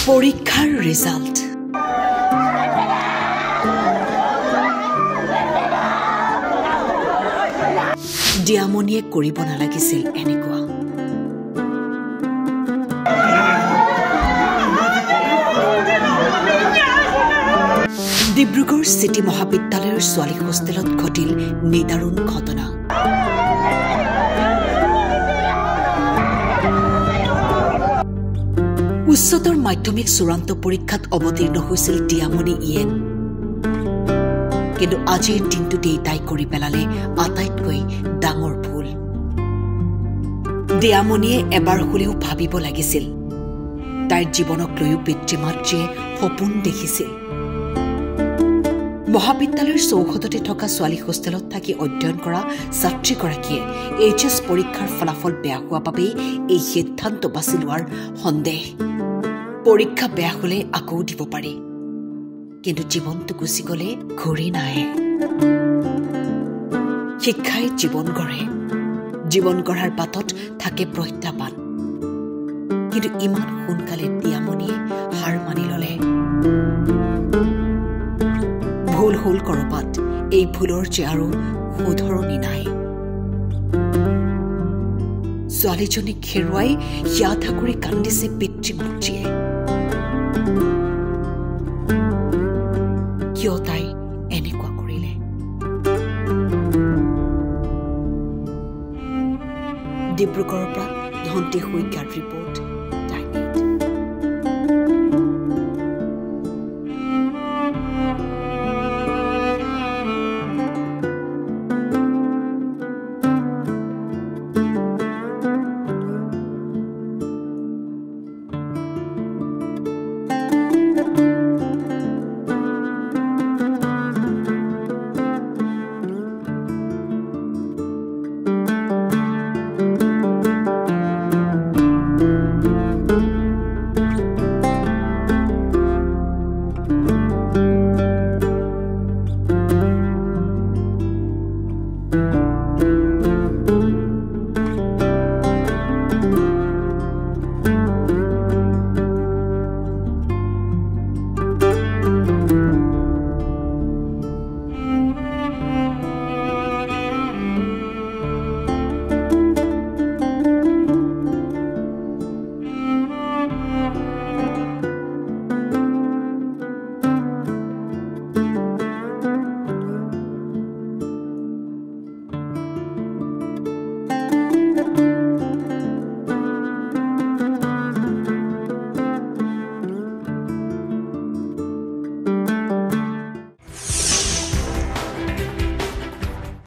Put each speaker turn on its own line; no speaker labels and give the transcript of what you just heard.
পৰীক্ষাৰ ৰিজাল্ট ডিয়ামনিয়ে কৰিব নালাগিছিল এনেকুৱা ডিব্ৰুগড় চিটি মহাবিদ্যালয়ৰ ছোৱালী হোষ্টেলত ঘটিল নিদাৰুণ ঘটনা উচ্চতৰ মাধ্যমিক চূড়ান্ত পৰীক্ষাত অৱতীৰ্ণ হৈছিল ডিয়ামনি ইয়েন কিন্তু আজিৰ দিনটোতেই তাই কৰি পেলালে আটাইতকৈ ডাঙৰ ভুল ডিয়ামনিয়ে এবাৰ হ'লেও ভাবিব লাগিছিল তাইৰ জীৱনক লৈও পিতৃ মাতৃয়ে সপোন দেখিছিল মহাবিদ্যালয়ৰ চৌহদতে থকা ছোৱালী হোষ্টেলত থাকি অধ্যয়ন কৰা ছাত্ৰীগৰাকীয়ে এইচএছ পৰীক্ষাৰ ফলাফল বেয়া হোৱা বাবেই এই সিদ্ধান্ত বাছি লোৱাৰ সন্দেহ পৰীক্ষা বেয়া হ'লে আকৌ দিব পাৰি কিন্তু জীৱনটো গুচি গ'লে ঘূৰি নাহে শিক্ষাই জীৱন গঢ়ে জীৱন গঢ়াৰ বাটত থাকে প্ৰত্যাহ্বান কিন্তু ইমান সোনকালে ডিয়ামনিয়ে হাৰ মানি ল'লে ভুল হ'ল কৰবাত এই ভুলৰ যে আৰু শুধৰণি নাই ছোৱালীজনীক হেৰুৱাই হিয়াথা কৰি কান্দিছে পিতৃ মাতৃয়ে কিয় তাই এনেকুৱা কৰিলে ডিব্ৰুগড়ৰ পৰা ধন্তি শইকীয়াৰ ৰিপৰ্ট